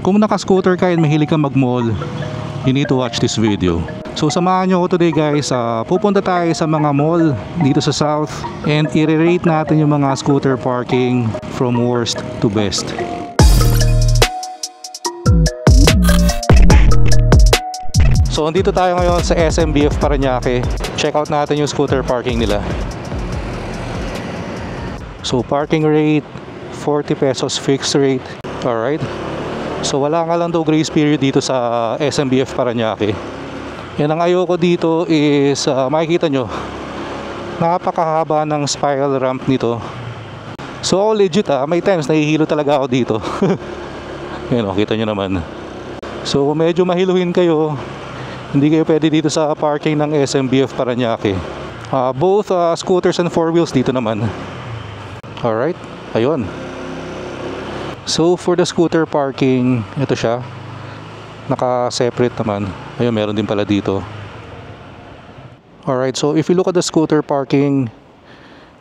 Kung naka-scooter ka and mahilig ka mag-mall, you need to watch this video. So samahan nyo ako today guys, pupunta tayo sa mga mall dito sa South and i-rate natin yung mga scooter parking from worst to best. So andito tayo ngayon sa SMBF Parañaque. Check out natin yung scooter parking nila. So parking rate 40 pesos fixed rate. Alright. So wala nga lang daw grace period dito sa SMBF Parañaque. Yan ang ayoko dito is makikita nyo, napakahaba ng spiral ramp nito. So legit may times nahihilo talaga ako dito. Yan kita nyo naman. So kung medyo mahiluhin kayo, hindi kayo pwede dito sa parking ng SMBF Parañaque. Both scooters and four wheels dito naman. Alright, ayun. So for the scooter parking, ito siya, naka-separate naman. Ayun, meron din pala dito. Alright, so if you look at the scooter parking,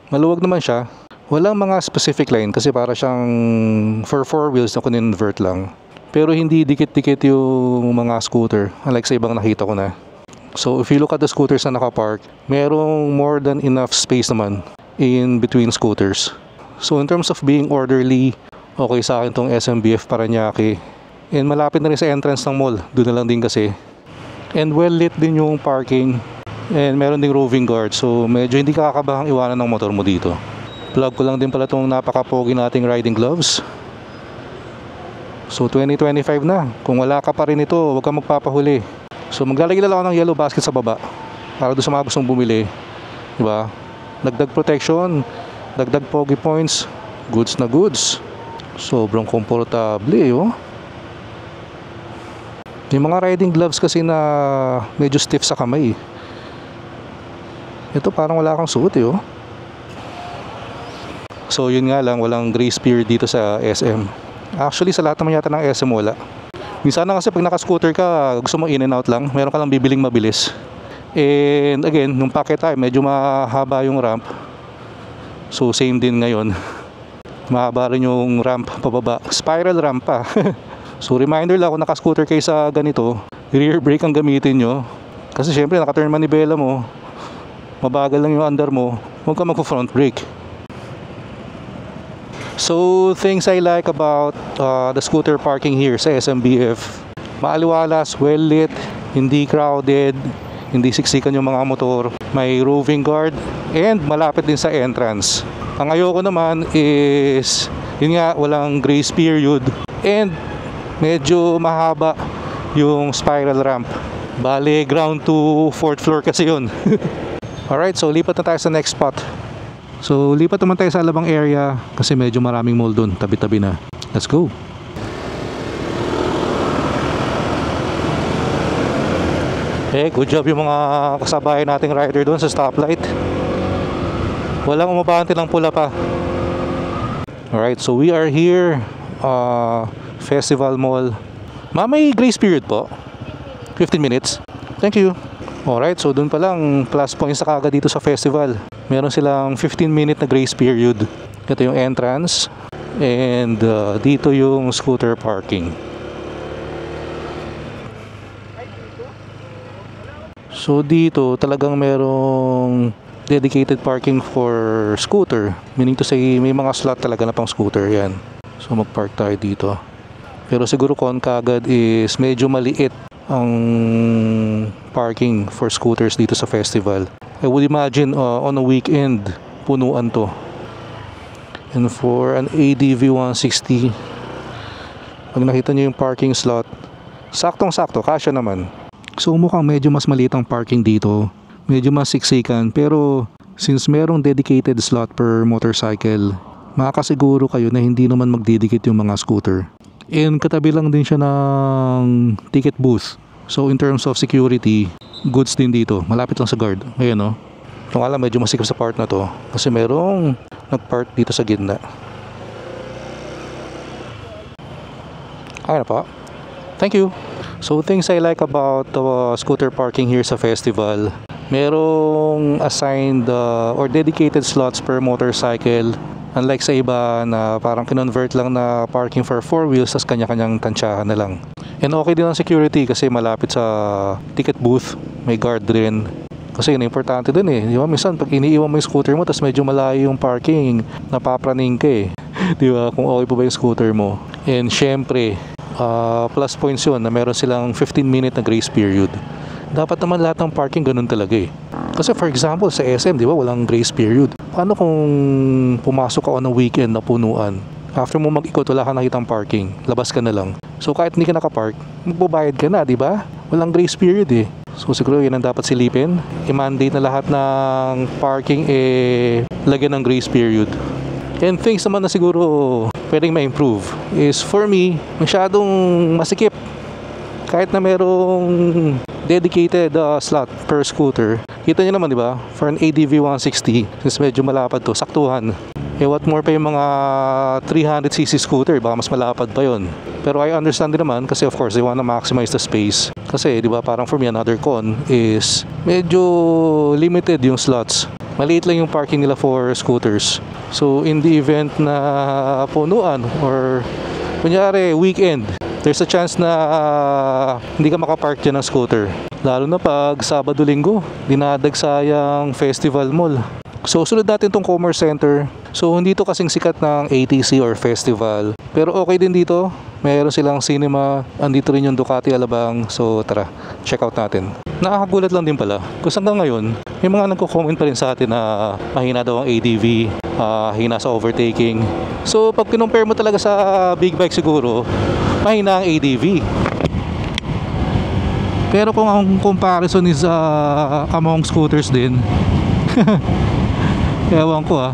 maluwag naman siya. Walang mga specific line kasi para siyang for four wheels na kun-invert lang. Pero hindi dikit-dikit yung mga scooter, unlike sa ibang nakita ko na. So if you look at the scooters na nakapark, merong more than enough space naman in between scooters. So in terms of being orderly, okay sa akin tong SMBF Parañaque. And malapit na rin sa entrance ng mall. Doon na lang din kasi. And well lit din yung parking. And meron ding roving guard. So medyo hindi ka kakabahang iwanan ng motor mo dito. Plug ko lang din pala itong napaka-pogi nating riding gloves. So 2025 na. Kung wala ka pa rin ito, huwag kang magpapahuli. So maglalagay lang ako ng yellow basket sa baba. Para doon sa mga gustong bumili. Diba? Dagdag protection. Dagdag pogi points. Goods na goods. Sobrang komportable oh. Yung mga riding gloves kasi na medyo stiff sa kamay. Ito parang wala kang suot oh. So yun nga lang, walang grace period dito sa SM. Actually sa lahat naman yata ng SM wala. Minsan na kasi pag naka-scooter ka, gusto mo in and out lang, meron ka lang bibiling mabilis. And again, nung packet time, medyo mahaba yung ramp. So same din ngayon. Mahaba rin yung ramp pababa. Spiral ramp pa. So reminder lang, kung naka-scooter kayo sa ganito, rear brake ang gamitin nyo. Kasi syempre naka-turn manibela mo, mabagal lang yung under mo, huwag ka mag-front brake. So things I like about the scooter parking here sa SMBF, maaliwalas, well lit, hindi crowded, hindi siksikan yung mga motor, may roving guard, and malapit din sa entrance. Ang ayoko naman is, yun nga, walang grace period, and medyo mahaba yung spiral ramp. Bale, ground to 4th floor kasi yun. Alright, so lipat na tayo sa next spot. So lipat naman tayo sa Alabang area kasi medyo maraming mall dun, tabi-tabi na. Let's go. Good job yung mga kasabayan nating rider dun sa stoplight. Walang umabante ng pula pa. Alright, so we are here, Festival Mall. May grace period po, 15 minutes. Thank you. Alright, so dun pa lang plus points na kagad dito sa festival. Meron silang 15-minute na grace period. Ito yung entrance. And dito yung scooter parking. So dito talagang merong dedicated parking for scooter. Meaning to say, may mga slot talaga na pang scooter yan. So mag-park tayo dito. Pero siguro kagad is medyo maliit ang parking for scooters dito sa festival. I would imagine on a weekend, punuan to. And for an ADV 160, pag nakita nyo yung parking slot, saktong-sakto, kasya naman. So mukhang medyo mas maliit ang parking dito. Medyo mas siksikan, pero since merong dedicated slot per motorcycle, makakasiguro kayo na hindi naman magdidikit yung mga scooter. And katabi lang din siya ng ticket booth. So in terms of security, goods din dito. Malapit lang sa guard. Ayan Ito nga lang medyo masikip sa part na to kasi merong nag-park dito sa gitna. Ayan pa. Thank you. So things I like about scooter parking here sa festival, merong assigned or dedicated slots per motorcycle Unlike sa iba na parang kinonvert lang na parking for 4 wheels tas kanya-kanyang tansyahan na lang. And okay din ang security kasi malapit sa ticket booth, may guard rin. Kasi yun, importante dun eh. Di ba? Minsan, pag iniiwan mo yung scooter mo, tas medyo malayo yung parking, napapraning ka eh. Di ba? Kung okay pa ba yung scooter mo. And syempre, plus points yun na meron silang 15-minute na grace period. Dapat naman lahat ng parking ganun talaga eh. Kasi for example, sa SM, di ba, walang grace period. Paano kung pumasok ka ng weekend na punuan? After mo mag-ikot, wala ka nakitang parking. Labas ka na lang. So kahit hindi ka nakapark, magbabayad ka na, di ba? Walang grace period eh. So siguro yun ang dapat silipin. I-mandate na lahat ng parking lagyan ng grace period. And things naman na siguro pwedeng ma-improve is for me, masyadong masikip. Kahit na merong dedicated slot per scooter. Kita nyo naman, di ba? For an ADV 160, since medyo malapad to, saktuhan. What more pa yung mga 300cc scooter, baka mas malapad pa yon. Pero I understand din naman kasi of course they wanna maximize the space. Kasi di ba parang for me another con is medyo limited yung slots. Maliit lang yung parking nila for scooters. So in the event na punuan or kunyari weekend, there's a chance na hindi ka makapark dyan ng scooter. Lalo na pag Sabado-Linggo, dinadagsayang festival mall. So sunod natin tong Commerce Center. So hindi to kasing sikat ng ATC or festival. Pero okay din dito. Meron silang cinema. Andito rin yung Ducati Alabang. So tara, check out natin. Nakakagulat lang din pala. Kasi hanggang ngayon, may mga nagko-comment pa rin sa atin na mahina daw ang ADV, hina sa overtaking. So pag kinumpare mo talaga sa big bike siguro, mahina ang ADV. Pero kung ang comparison is among scooters din, ewan ko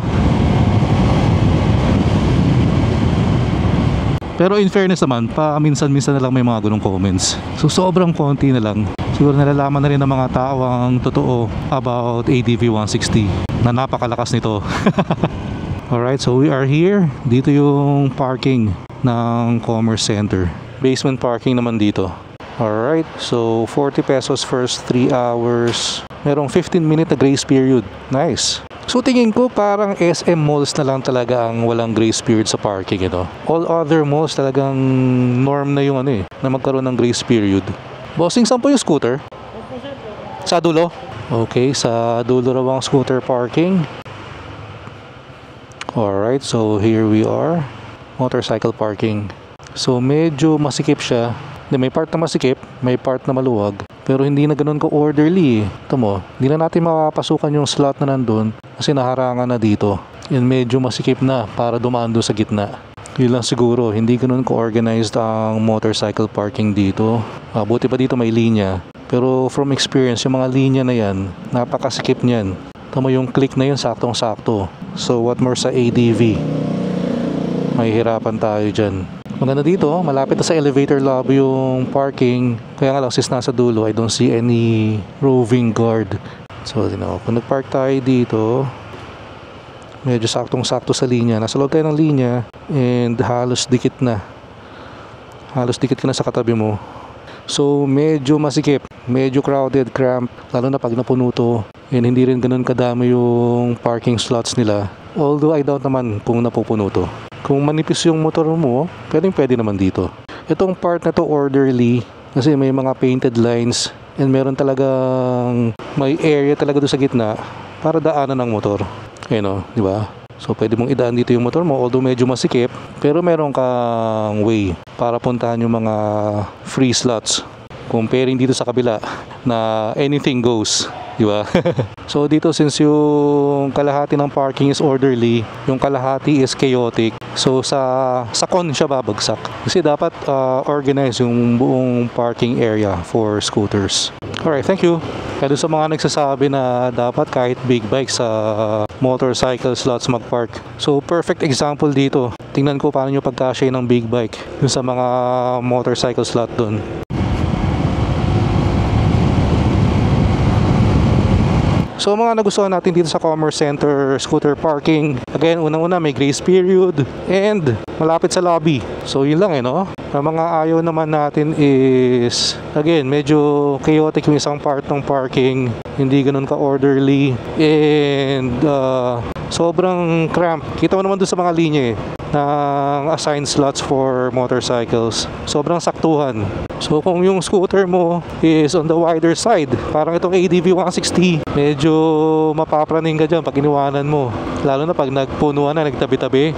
Pero in fairness naman, minsan-minsan na lang may mga ganong comments. So sobrang konti na lang. Siguro nalalaman na rin ng mga tao ang totoo about ADV 160 na napakalakas nito. Alright, so we are here. Dito yung parking ng Commerce Center. Basement parking naman dito. Alright, so 40 pesos first 3 hours. Merong 15-minute na grace period. Nice. So tingin ko parang SM malls na lang talaga ang walang grace period sa parking ito. All other malls talagang norm na yung na magkaroon ng grace period. Bossing, saan po yung scooter? Sa dulo? Okay, sa dulo raw ang scooter parking. Alright, so here we are. Motorcycle parking. So medyo masikip siya. May part na masikip, may part na maluwag. Pero hindi na ganun ka-orderly. Ito mo, hindi na natin mapapasukan yung slot na nandun kasi naharangan na dito. Yan medyo masikip na para dumaan doon sa gitna. Yun lang siguro, hindi ganun ka-organized ang motorcycle parking dito. Buti pa dito may linya. Pero from experience, yung mga linya na yan, napakasikip niyan. Ito mo yung click na yun, saktong-sakto. So what more sa ADV? Mahihirapan tayo dyan. Maganda dito, malapit na sa elevator lobby yung parking. Kaya nga lang, sis nasa dulo, I don't see any roving guard. So, kung nag-park tayo dito, medyo saktong-sakto sa linya. Nasa loob tayo ng linya and halos dikit na. Halos dikit ka na sa katabi mo. So, medyo masikip, medyo crowded, cramped, lalo na pag napuno to. And hindi rin ganun kadami yung parking slots nila. Although, I doubt naman kung napupuno to. Kung manipis yung motor mo, pwede naman dito. Itong part na to orderly kasi may mga painted lines and meron talagang may area talaga doon sa gitna para daanan ng motor. Ayun di ba? So pwede mong idaan dito yung motor mo although medyo masikip pero meron kang way para puntahan yung mga free slots. Comparing dito sa kabila na anything goes, di ba? So dito since yung kalahati ng parking is orderly, yung kalahati is chaotic. So sa con siya babagsak. Kasi dapat organize yung buong parking area for scooters. Alright, thank you. Kaya doon sa mga nagsasabi na dapat kahit big bike sa motorcycle slots mag-park. So perfect example dito. Tingnan ko paano nyo pagkasya ng big bike dun sa mga motorcycle slot dun. So mga nagustuhan natin dito sa Commerce Center scooter parking. Again, unang-una may grace period and malapit sa lobby. So yun lang no? Ang mga ayaw naman natin is again, medyo chaotic yung isang part ng parking. Hindi ganun ka-orderly and sobrang cramp. Kita mo naman doon sa mga linya ng assigned slots for motorcycles. Sobrang saktuhan. So kung yung scooter mo is on the wider side, parang itong ADV 160, medyo mapapraning ka dyan pag iniwanan mo. Lalo na pag nagpunuan na, nagtabi-tabi.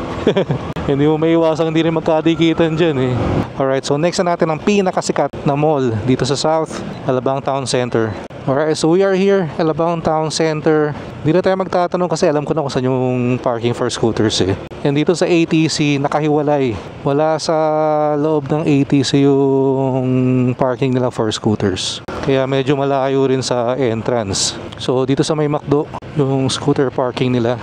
Hindi mo may iwasang hindi rin magkadikitan dyan Alright, so next na natin ang pinakasikat na mall dito sa South, Alabang Town Center. Alright, so we are here, Alabang Town Center. Hindi na tayo magtatanong kasi alam ko na kung saan yung parking for scooters And dito sa ATC, nakahiwalay. Wala sa loob ng ATC yung parking nila for scooters. Kaya medyo malayo rin sa entrance. So dito sa may McDo, yung scooter parking nila.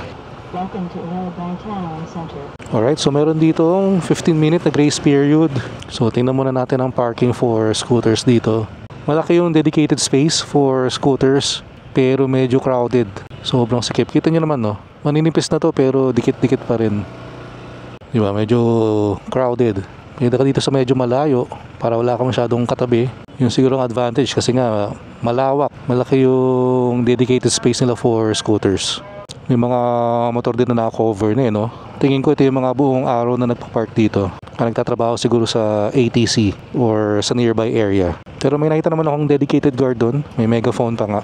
Welcome to Alabang Town Center. Alright, so meron ditong 15-minute na grace period. So tingnan muna natin ang parking for scooters dito. Malaki yung dedicated space for scooters, pero medyo crowded. Sobrang sikip. Kita nyo naman, no? Maninipis na to, pero dikit-dikit pa rin. Diba? Medyo crowded. Pwede ka dito sa medyo malayo para wala ka masyadong katabi. Yung siguro ang advantage kasi nga malawak. Malaki yung dedicated space nila for scooters. May mga motor din na naka-cover na no? Tingin ko ito yung mga buong araw na nagpa-park dito. Nagtatrabaho siguro sa ATC or sa nearby area. Pero may nakita naman akong dedicated guard doon. May megaphone pa nga.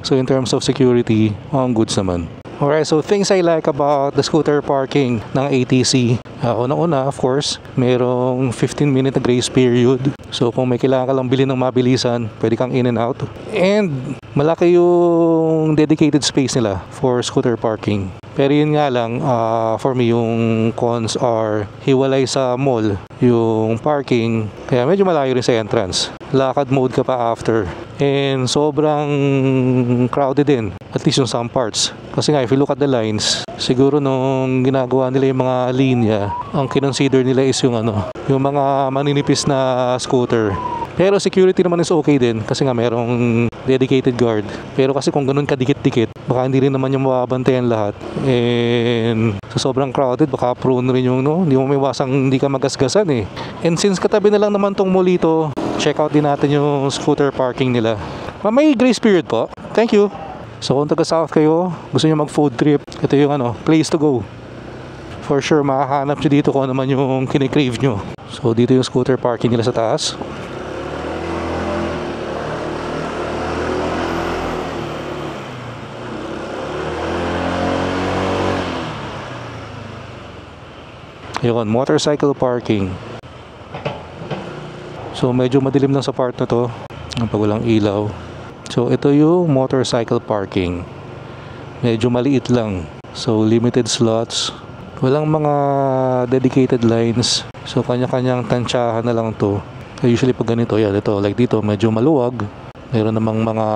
So in terms of security, ang goods naman. Alright, so things I like about the scooter parking ng ATC. Unang-una, of course, merong 15-minute na grace period. So kung may kailangan ka lang bilhin ng mabilisan, pwede kang in and out. And malaki yung dedicated space nila for scooter parking. Pero yun nga lang, for me, yung cons are hiwalay sa mall yung parking. Kaya medyo malayo rin sa entrance. Lakad mode ka pa after. And sobrang crowded din. At least yung some parts. Kasi nga, if you look at the lines, siguro nung ginagawa nila yung mga linya, ang kinonsider nila is yung yung mga maninipis na scooter. Pero security naman is okay din kasi nga merong dedicated guard. Pero kasi kung ganun kadikit-dikit, baka hindi rin naman yung mababantayan lahat. And sa sobrang crowded, baka prone rin yung hindi mo may wasang hindi ka magasgasan And since katabi na lang naman tong molito, check out din natin yung scooter parking nila. May grace period po. Thank you. So kung taga South kayo, gusto nyo mag food trip, ito yung place to go. For sure, makahanap nyo dito kung ano man yung kinikrave nyo. So dito yung scooter parking nila sa taas. Ayun, motorcycle parking. So medyo madilim lang sa part na to pag walang ilaw. So ito yung motorcycle parking. Medyo maliit lang. So limited slots. Walang mga dedicated lines. So kanya-kanyang tansyahan na lang to. Usually pag ganito, ito like dito medyo maluwag. Meron namang mga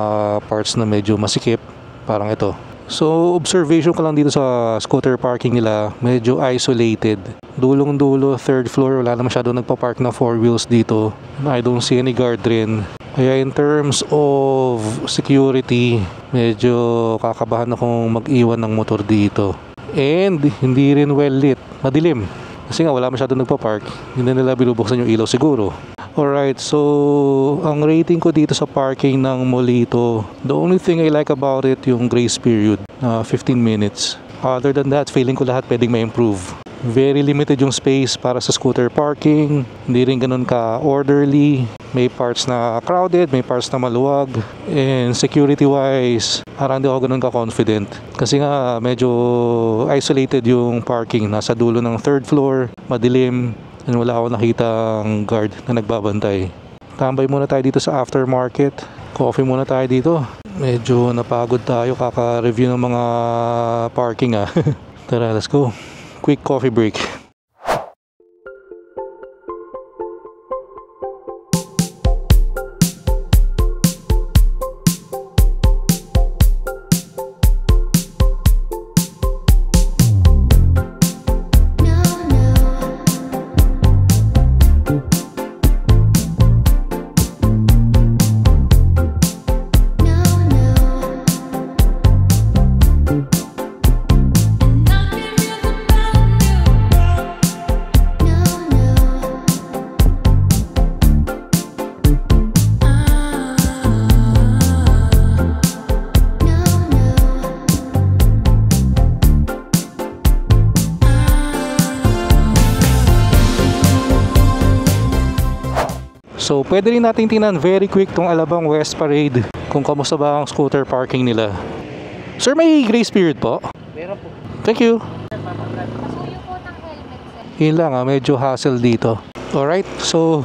parts na medyo masikip. Parang ito. So observation ko lang dito sa scooter parking nila, medyo isolated. Dulong-dulo, third floor, wala na masyado nagpa-park na four wheels dito. I don't see any guard rin. Kaya in terms of security, medyo kakabahan akong mag-iwan ng motor dito. And hindi rin well lit, madilim. Kasi nga wala masyado nagpa-park, hindi nila binubuksan yung ilaw siguro. Alright, so ang rating ko dito sa parking ng Molito, the only thing I like about it yung grace period, 15 minutes. Other than that, feeling ko lahat pwedeng ma-improve. Very limited yung space para sa scooter parking, hindi rin ganun ka-orderly. May parts na crowded, may parts na maluwag. And security-wise, parang hindi ako ganun ka-confident. Kasi nga medyo isolated yung parking, nasa dulo ng third floor, madilim. And wala akong nakitang guard na nagbabantay. Tambay muna tayo dito sa aftermarket. Coffee muna tayo dito. Medyo napagod tayo kaka-review ng mga parking Tara, let's go. Quick coffee break. So pwede rin natin tingnan very quick tong Alabang West Parade kung kamusta ba ang scooter parking nila. Sir, may grace period po? Meron po. Thank you. Pasuyo po ng helmet, sir. Yun lang medyo hassle dito. Alright, so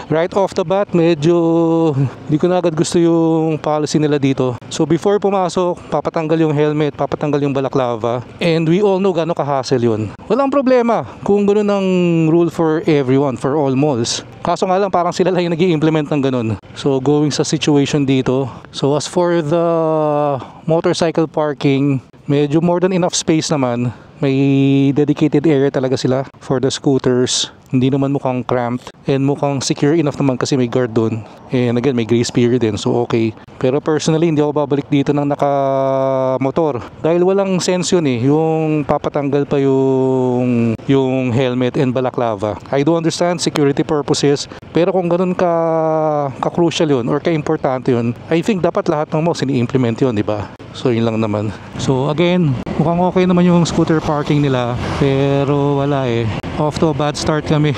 right off the bat, medyo di ko na agad gusto yung policy nila dito. So before pumasok, papatanggal yung helmet, papatanggal yung balaklava. And we all know gano'ng ka-hassle yun. Walang problema kung gano'n ang rule for everyone, for all malls. Kaso nga lang, parang sila lang yung nag-i-implement ng ganun. So going sa situation dito, so as for the motorcycle parking, medyo more than enough space naman. May dedicated area talaga sila for the scooters. Hindi naman mukhang cramped and mukhang secure enough naman kasi may guard doon. And again, may grace period din, so okay. Pero personally, hindi ako babalik dito ng naka-motor. Dahil walang sense yun yung papatanggal pa yung helmet and balaclava. I do understand security purposes, pero kung ganun ka-crucial yun or ka-importante yun, I think dapat lahat ng malls ini-implement yun, di ba? So yun lang naman. So again, mukhang okay naman yung scooter parking nila, pero wala off to a bad start kami.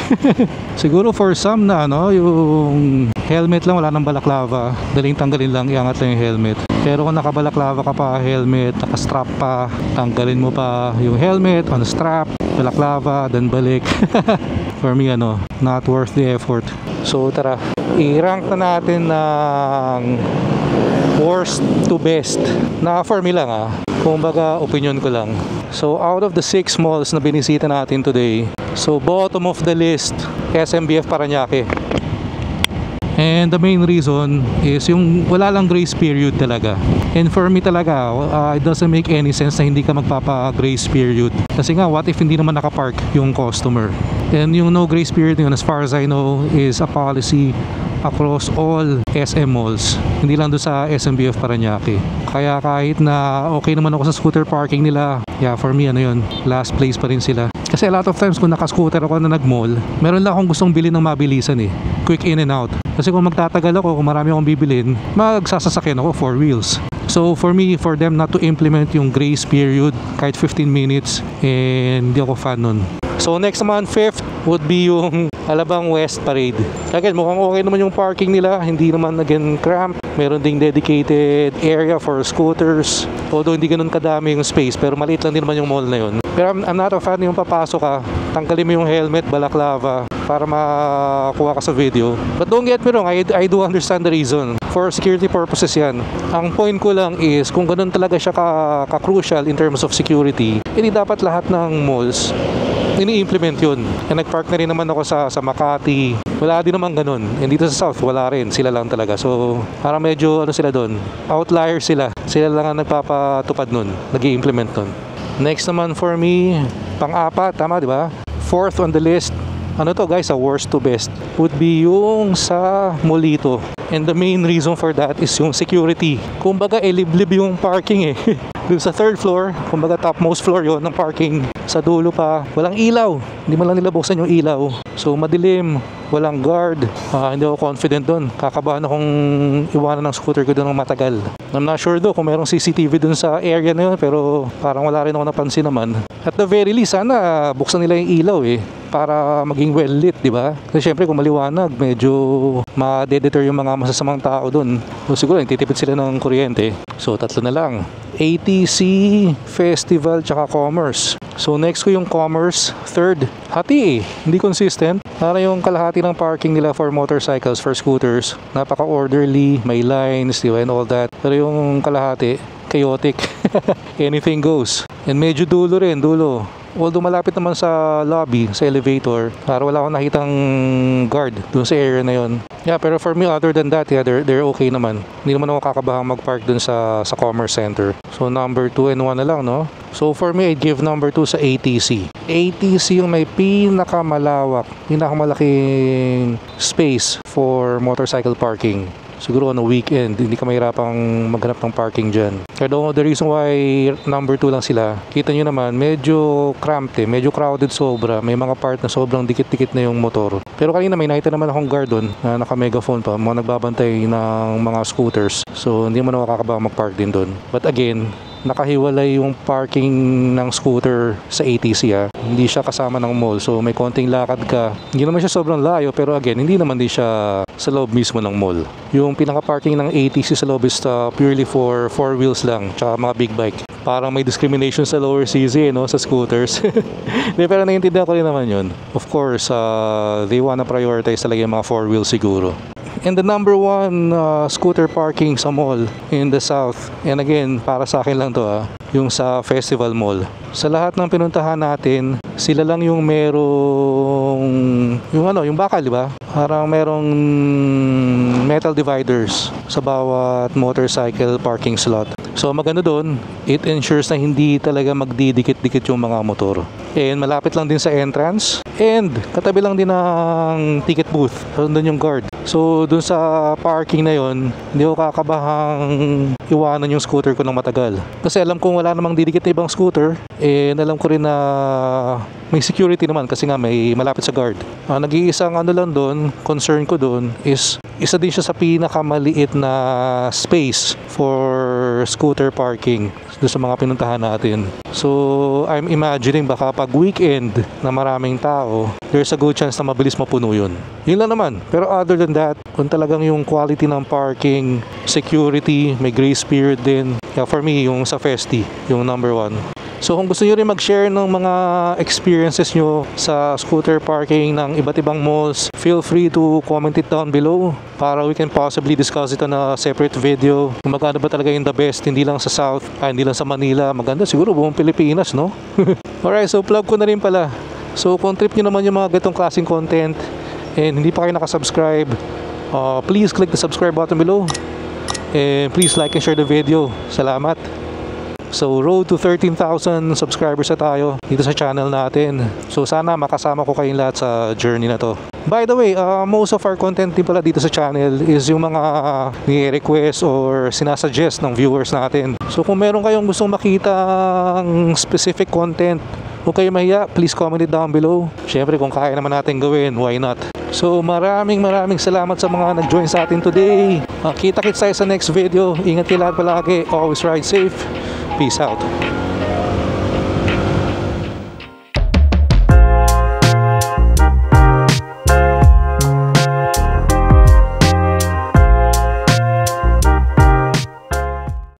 Siguro for some na yung helmet lang, wala nang balaklava, daling tanggalin lang, iangat lang yung helmet. Pero kung nakabalaklava ka pa, helmet, nakastrap pa, tanggalin mo pa yung helmet, unstrap, balaklava, then balik. For me not worth the effort. So tara, i-rank na natin ng worst to best. Na for me lang kumbaga opinion ko lang. So out of the 6 malls na binisita natin today, so bottom of the list, SMBF Parañaque. And the main reason is yung wala lang grace period talaga. And for me talaga, it doesn't make any sense na hindi ka magpapa-grace period. Kasi nga, what if hindi naman nakapark yung customer? And yung no grace period yun, as far as I know, is a policy across all SM malls. Hindi lang doon sa SMBF Parañaque. Kaya kahit na okay naman ako sa scooter parking nila, yeah, for me yun, last place pa rin sila. Kasi a lot of times kung naka-scooter ako na nag-mall, meron lang akong gustong bilhin ng mabilisan quick in and out. Kasi kung magtatagal ako, kung marami akong bibilhin, magsasasakyan ako 4 wheels. So for me, for them not to implement yung grace period kahit 15 minutes, hindi ako fan nun. So next naman, 5th would be yung Alabang West Parade. Again, mukhang okay naman yung parking nila, hindi naman again cramped. Meron ding dedicated area for scooters. Although hindi ganun kadami yung space, pero maliit lang din naman yung mall na yun. Pero I'm not a fan yung papasok ka, tanggalin mo yung helmet, balaklava, para makakuha ka sa video. But don't get me wrong, I do understand the reason. For security purposes yan. Ang point ko lang is, kung ganun talaga siya ka-crucial in terms of security, hindi dapat lahat ng malls ini-implement yun. And nag-park na rin naman ako sa Makati. Wala din naman ganun. And dito sa South, wala rin. Sila lang talaga. So, parang medyo sila doon. Outliers sila. Sila lang ang nagpapatupad nun. Nag-i-implement nun. Next naman for me, pang-apat, tama di ba? 4th on the list, guys, a worst to best, would be yung sa Molito. And the main reason for that is yung security. Kumbaga, liblib yung parking Doon sa 3rd floor, kumbaga topmost floor yon ng parking. Sa dulo pa, walang ilaw. Hindi man lang nila buksan yung ilaw. So madilim, walang guard. Hindi ako confident doon. Kakabahan akong iwanan ng scooter ko doon ng matagal. I'm not sure though kung merong CCTV doon sa area na yun, pero parang wala rin ako napansin naman. At the very least, sana buksan nila yung ilaw para maging well lit, di ba? Kasi syempre kung maliwanag, medyo ma-deter yung mga masasamang tao doon. So siguro titipid sila ng kuryente. So 3 na lang. ATC, Festival, tsaka Commerce. So next ko yung Commerce, 3rd. Hati hindi consistent. Para yung kalahati ng parking nila for motorcycles, for scooters, napaka-orderly, may lines, di ba, and all that. Pero yung kalahati, chaotic. Anything goes. And medyo dulo. Although malapit naman sa lobby, sa elevator, para wala akong nakitang guard dun sa area na yon. Yeah, pero for me, other than that, they're okay naman. Hindi naman ako kakabahang mag-park dun sa Commerce Center. So number 2 and 1 na lang, no? So for me, I'd give number 2 sa ATC. ATC yung may pinakamalaking space for motorcycle parking. Siguro weekend, hindi ka mahirapang maghanap ng parking dyan. Pero the reason why number 2 lang sila, kita nyo naman, medyo cramped medyo crowded sobra. May mga part na sobrang dikit-dikit na yung motor. Pero kanina may nakita naman akong guard doon na naka-megaphone pa, mga nagbabantay ng mga scooters. So hindi mo nakakabang mag-park din doon. But again, nakahiwalay yung parking ng scooter sa ATC Hindi siya kasama ng mall. So may konting lakad ka. Hindi naman siya sobrang layo pero again, hindi naman din siya sa loob mismo ng mall. Yung pinaka-parking ng ATC sa loob is purely for 4 wheels lang, tsaka mga big bike. Parang may discrimination sa lower CZ, no, sa scooters. Hindi, pero naiintindihan ko rin naman yun. Of course, they wanna prioritize talaga yung mga 4 wheels siguro. And the number one scooter parking sa mall in the south, and again, para sa akin lang to yung sa Festival Mall. Sa lahat ng pinuntahan natin, sila lang yung merong yung bakal, di ba? Parang merong metal dividers sa bawat motorcycle parking slot. So maganda doon, it ensures na hindi talaga magdidikit-dikit yung mga motor. And malapit lang din sa entrance. And katabi lang din ng ticket booth. So doon yung guard. So doon sa parking na yon, hindi ko kakabahang iwanan yung scooter ko ng matagal. Kasi alam kong wala namang didikit na ibang scooter. And alam ko rin na may security naman kasi nga may malapit sa guard. Nag-iisang lang doon, concern ko doon is isa din siya sa pinakamaliit na space for scooter parking doon sa mga pinuntahan natin. So I'm imagining baka pag weekend na maraming tao, there's a good chance na mabilis mapuno yun. Yun lang naman. Pero other than that, kung talagang yung quality ng parking, security, may grace period din. Yeah, for me, yung sa Festi, yung number one. So kung gusto nyo rin mag-share ng mga experiences nyo sa scooter parking ng iba't ibang malls, feel free to comment it down below para we can possibly discuss it on a separate video. Kung magkano ba talaga yung the best, hindi lang sa South, hindi lang sa Manila, maganda siguro buong Pilipinas, no? Alright, so plug ko na rin pala. So kung trip nyo naman yung mga ganitong klaseng content and hindi pa kayo nakasubscribe, please click the subscribe button below and please like and share the video. Salamat. So road to 13,000 subscribers na tayo dito sa channel natin. So sana makasama ko kayong lahat sa journey na to. By the way, most of our content din pala dito sa channel is yung mga ni-request or sinasuggest ng viewers natin. So kung meron kayong gustong makitang specific content, huwag kayo mahiya, please comment it down below. Syempre kung kaya naman natin gawin, why not? So maraming salamat sa mga nag-join sa atin today. Kita-kits tayo sa next video. Ingat kayo lahat palagi. Always ride safe. Peace out.